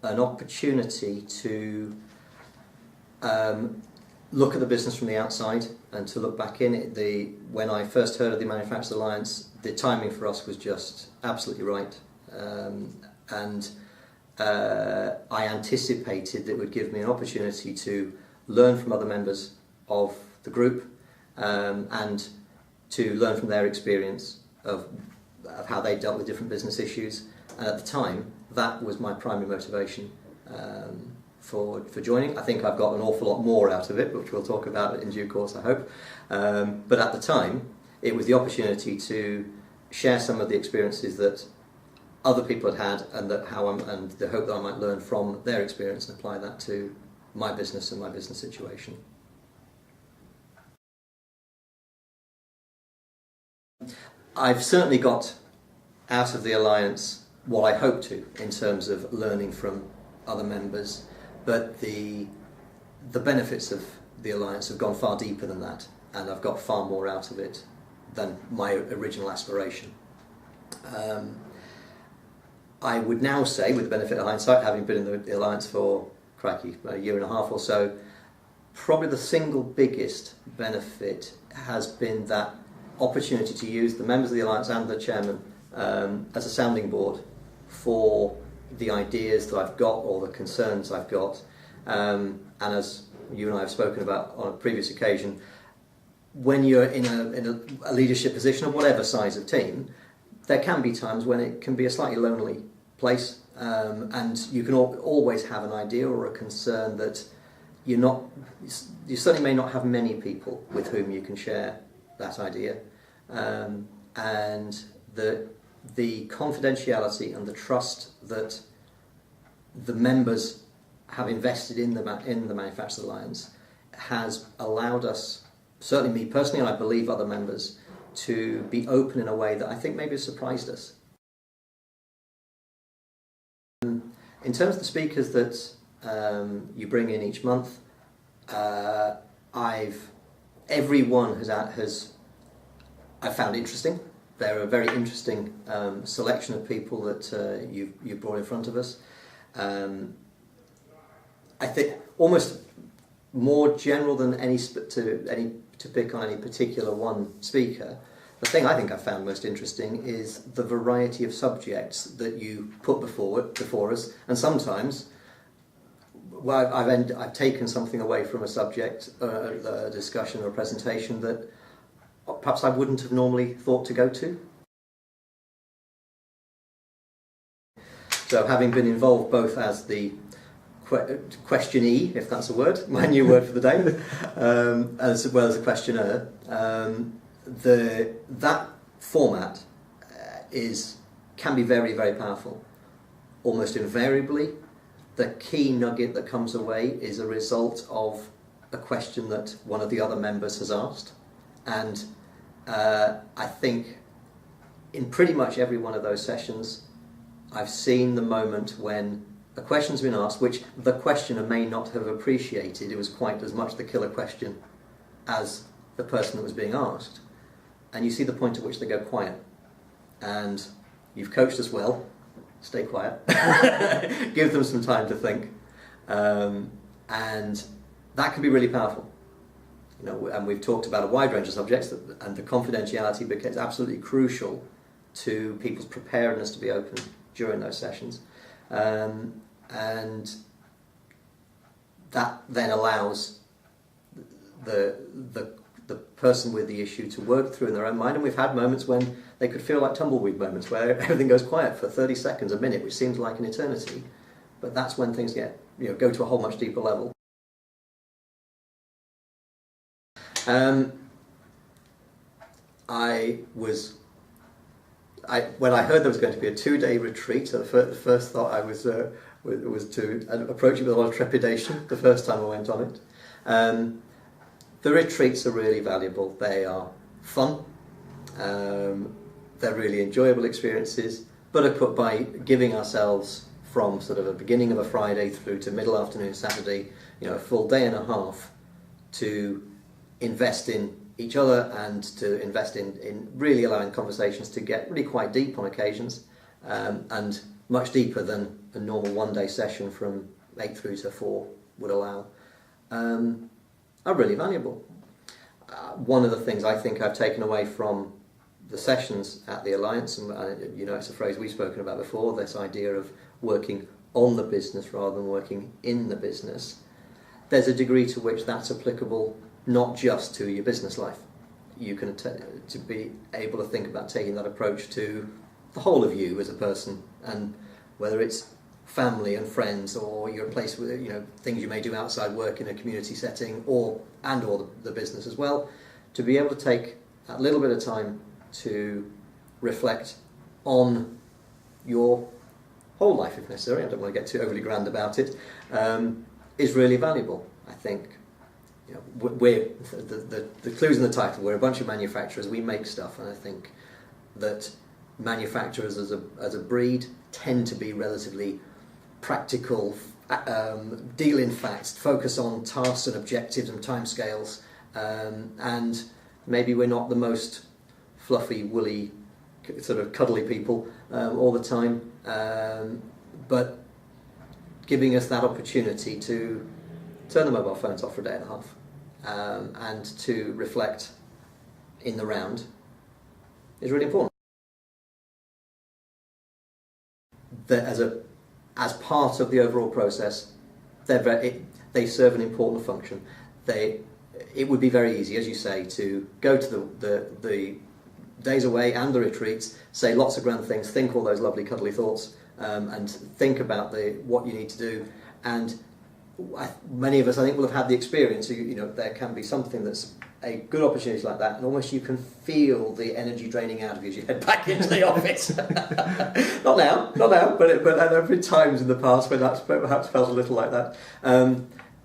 an opportunity to look at the business from the outside and to look back in. When I first heard of the Manufacturers Alliance, the timing for us was just absolutely right, and I anticipated that it would give me an opportunity to learn from other members of the group and to learn from their experience of how they dealt with different business issues. And at the time, that was my primary motivation for joining. I think I've got an awful lot more out of it, which we'll talk about in due course, I hope. But at the time, it was the opportunity to share some of the experiences that other people had had, and and the hope that I might learn from their experience and apply that to my business and my business situation. I've certainly got out of the Alliance what I hope to in terms of learning from other members, but the benefits of the Alliance have gone far deeper than that, and I've got far more out of it than my original aspiration. I would now say, with the benefit of hindsight, having been in the Alliance for, crikey, a year and a half or so, probably the single biggest benefit has been that opportunity to use the members of the Alliance and the chairman as a sounding board for the ideas that I've got or the concerns I've got. And as you and I have spoken about on a previous occasion, when you're in a leadership position of whatever size of team, there can be times when it can be a slightly lonely place, and you can always have an idea or a concern that you certainly may not have many people with whom you can share that idea, and the confidentiality and the trust that the members have invested in the Manufacturers Alliance has allowed us, certainly me personally, and I believe other members, to be open in a way that I think maybe has surprised us. In terms of the speakers that you bring in each month, everyone I've found interesting. They're a very interesting selection of people that you've brought in front of us. I think almost more general than to pick on any particular one speaker. The thing I think I found most interesting is the variety of subjects that you put before us, and sometimes I've taken something away from a subject, a discussion or a presentation that perhaps I wouldn't have normally thought to go to. So having been involved both as the questionee, if that's a word, my new word for the day, as well as a questioner, that format can be very, very powerful. Almost invariably, the key nugget that comes away is a result of a question that one of the other members has asked. And I think in pretty much every one of those sessions, I've seen the moment when a question's been asked, which the questioner may not have appreciated. It was quite as much the killer question as the person that was being asked. And you see the point at which they go quiet. And you've coached us well. Stay quiet. Give them some time to think. And that can be really powerful. And we've talked about a wide range of subjects, and the confidentiality becomes absolutely crucial to people's preparedness to be open during those sessions. And that then allows the person with the issue to work through in their own mind. And we've had moments when they could feel like tumbleweed moments, where everything goes quiet for 30 seconds, a minute, which seems like an eternity. But that's when things go to a whole much deeper level. When I heard there was going to be a 2-day retreat, the first thought I was to approach it with a lot of trepidation the first time I went on it. The retreats are really valuable. They are fun. They're really enjoyable experiences, but are put by giving ourselves from sort of the beginning of a Friday through to middle afternoon Saturday, a full day and a half to invest in each other and to invest in really allowing conversations to get really quite deep on occasions, and much deeper than a normal one-day session from 8 through to 4 would allow, are really valuable. One of the things I think I've taken away from the sessions at the Alliance, and it's a phrase we've spoken about before, this idea of working on the business rather than working in the business, there's a degree to which that's applicable not just to your business life. You can to be able to think about taking that approach to the whole of you as a person, and whether it's family and friends, or you're a place with things you may do outside work in a community setting, or the business as well, to be able to take that little bit of time to reflect on your whole life if necessary. I don't want to get too overly grand about it. Is really valuable. I think we're the clues in the title. We're a bunch of manufacturers. We make stuff, and I think that manufacturers as a breed tend to be relatively practical, deal in facts, focus on tasks and objectives and timescales, and maybe we're not the most fluffy, woolly, sort of cuddly people all the time, but giving us that opportunity to turn the mobile phones off for a day and a half, and to reflect in the round is really important. That as part of the overall process, they serve an important function. It would be very easy, as you say, to go to the days away and the retreats, say lots of grand things, think all those lovely cuddly thoughts, and think about what you need to do. And many of us, I think, will have had the experience. There can be something that's a good opportunity like that, and almost you can feel the energy draining out of you as you head back into the office. not now, but there have been times in the past when that's perhaps felt a little like that.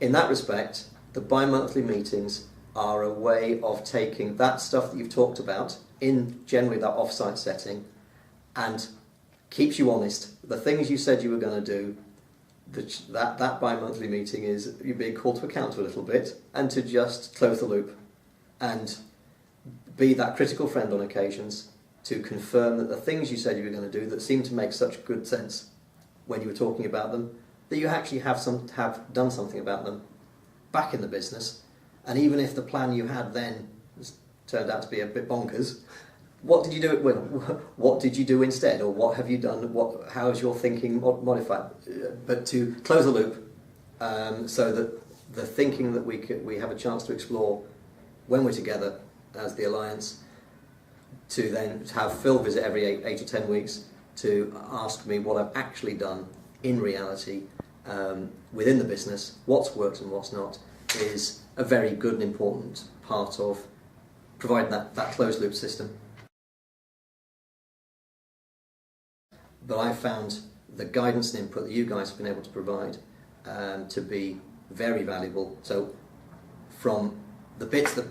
In that respect, the bi-monthly meetings are a way of taking that stuff that you've talked about in generally that off-site setting, and keeps you honest. The things you said you were going to do, that bi-monthly meeting is you being called to account a little bit, and to just close the loop and be that critical friend on occasions to confirm that the things you said you were going to do that seemed to make such good sense when you were talking about them, that you actually have done something about them back in the business. And even if the plan you had then turned out to be a bit bonkers, what did you do? What did you do instead, or what have you done? How is your thinking modified? But to close the loop, so that the thinking that we have a chance to explore when we're together as the Alliance, to then have Phil visit every 8 or 10 weeks to ask me what I've actually done in reality within the business, what's worked and what's not, is a very good and important part of providing that closed loop system. But I found the guidance and input that you guys have been able to provide to be very valuable. So from the bits that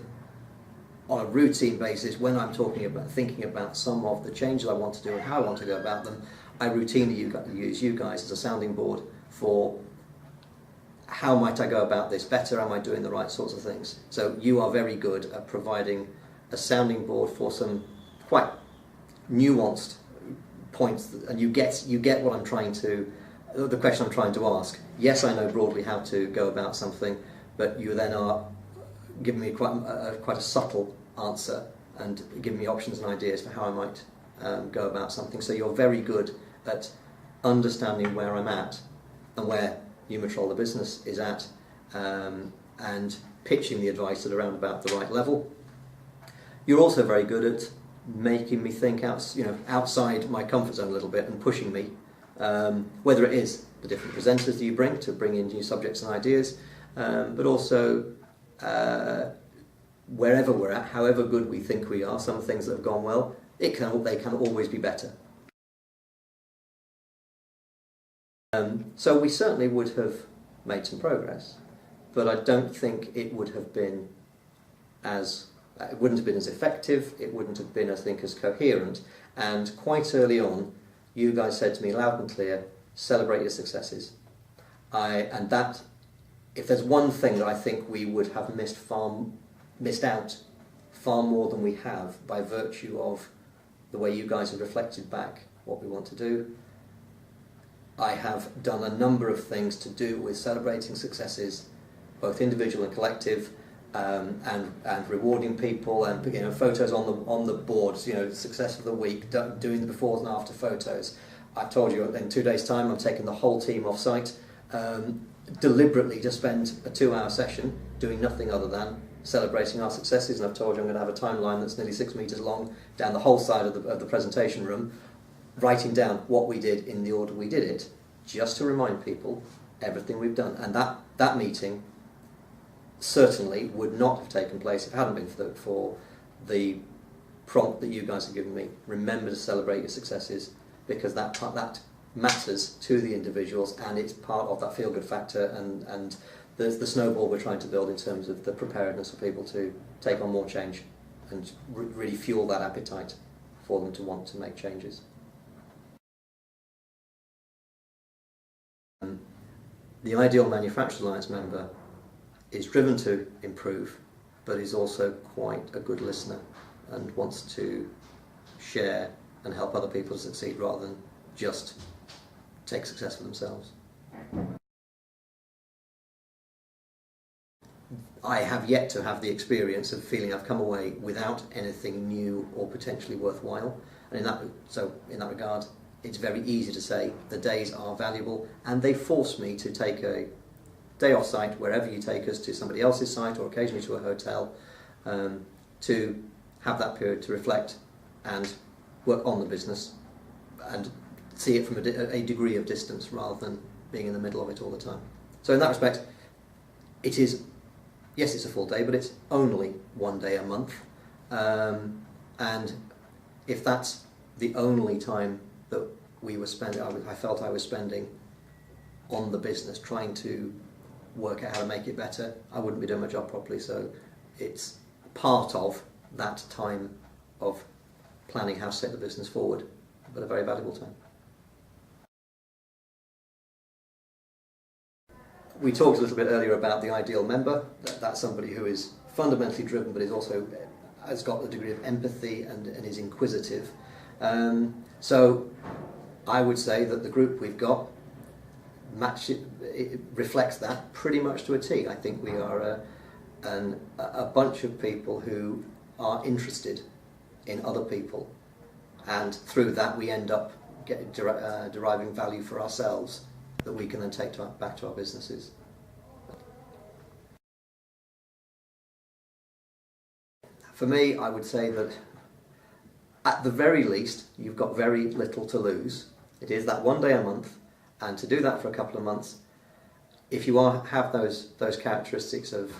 on a routine basis, when I'm thinking about some of the changes I want to do and how I want to go about them, I routinely use you guys as a sounding board for how might I go about this better, am I doing the right sorts of things. So you are very good at providing a sounding board for some quite nuanced points, and you get what I'm trying to, the question I'm trying to ask. Yes, I know broadly how to go about something, but you then are giving me quite a subtle answer and giving me options and ideas for how I might go about something. So you're very good at understanding where I'm at and where Pneumatrol the business is at, and pitching the advice at around about the right level. You're also very good at making me think outside my comfort zone a little bit and pushing me, whether it is the different presenters that you bring to bring in new subjects and ideas, but also wherever we're at, however good we think we are, some things that have gone well, they can always be better. So we certainly would have made some progress, but I don't think it would have been it wouldn't have been as effective, it wouldn't have been, I think, as coherent. And quite early on, you guys said to me loud and clear, celebrate your successes. And that, if there's one thing that I think we would have missed out far more than we have by virtue of the way you guys have reflected back what we want to do, I have done a number of things to do with celebrating successes, both individual and collective, and rewarding people, and photos on the boards. Success of the week, doing the before and after photos. I've told you in 2 days' time I'm taking the whole team off site, deliberately to spend a 2-hour session doing nothing other than celebrating our successes. And I've told you I'm going to have a timeline that's nearly 6 metres long down the whole side of the presentation room, writing down what we did in the order we did it, just to remind people everything we've done. And that meeting certainly would not have taken place if it hadn't been for the prompt that you guys have given me. Remember to celebrate your successes, because that matters to the individuals, and it's part of that feel-good factor and the snowball we're trying to build in terms of the preparedness for people to take on more change and really fuel that appetite for them to want to make changes. The Ideal Manufacturers Alliance member is driven to improve, but is also quite a good listener and wants to share and help other people to succeed rather than just take success for themselves. I have yet to have the experience of feeling I've come away without anything new or potentially worthwhile, and in that regard, it's very easy to say the days are valuable, and they force me to take a day off site, wherever you take us, to somebody else's site or occasionally to a hotel, to have that period to reflect and work on the business and see it from a degree of distance rather than being in the middle of it all the time. So in that respect, it is, yes, it's a full day, but it's only 1 day a month, and if that's the only time that we were spending, I felt I was spending on the business trying to work out how to make it better, I wouldn't be doing my job properly. So it's part of that time of planning how to take the business forward, but a very valuable time. We talked a little bit earlier about the ideal member. That's somebody who is fundamentally driven, but is also has got a degree of empathy and is inquisitive. So I would say that the group we've got it reflects that pretty much to a T. I think we are a bunch of people who are interested in other people, and through that we end up deriving value for ourselves that we can then take back to our businesses. For me, I would say that at the very least, you've got very little to lose. It is that 1 day a month, and to do that for a couple of months, if you have those characteristics of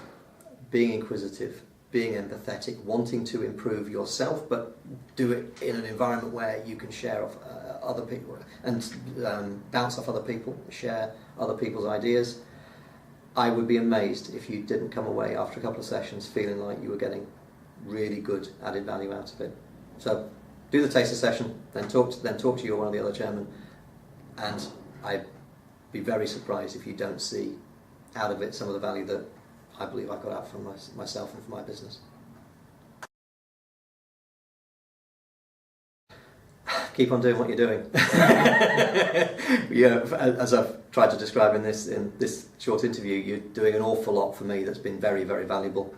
being inquisitive, being empathetic, wanting to improve yourself, but do it in an environment where you can share off other people and bounce off other people, share other people's ideas, I would be amazed if you didn't come away after a couple of sessions feeling like you were getting really good added value out of it. So do the taster session, then talk to you or one of the other chairmen, and I'd be very surprised if you don't see out of it some of the value that I believe I got out from myself and from my business. Keep on doing what you're doing. As I've tried to describe in this short interview, you're doing an awful lot for me that's been very, very valuable.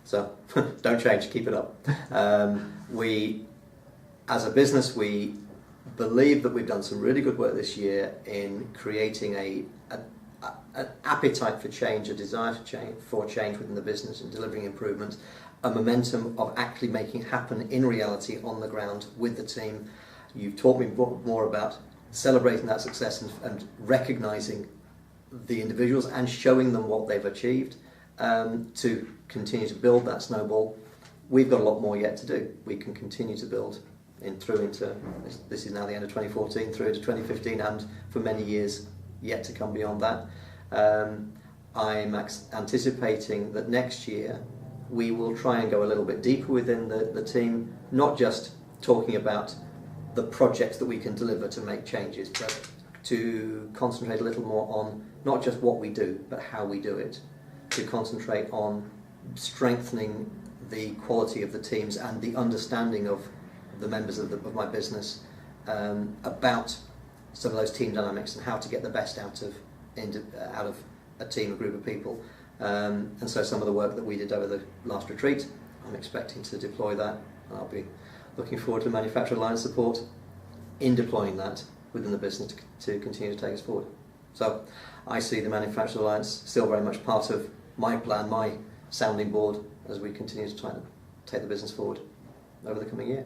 So don't change, keep it up. We, as a business, we believe that we've done some really good work this year in creating an appetite for change, a desire for change within the business and delivering improvement, a momentum of actually making it happen in reality on the ground with the team. You've taught me more about celebrating that success and recognising the individuals and showing them what they've achieved, to continue to build that snowball. We've got a lot more yet to do. We can continue to build through into, this is now the end of 2014, through into 2015, and for many years yet to come beyond that. I'm anticipating that next year we will try and go a little bit deeper within the team, not just talking about the projects that we can deliver to make changes, but to concentrate a little more on not just what we do, but how we do it, to concentrate on strengthening the quality of the teams and the understanding of the members of my business about some of those team dynamics and how to get the best out of a team, a group of people. And so some of the work that we did over the last retreat, I'm expecting to deploy that. I'll be looking forward to manufacturer alliance support in deploying that within the business to continue to take us forward. So I see the manufacturer alliance still very much part of my plan, my sounding board, as we continue to try to take the business forward over the coming year.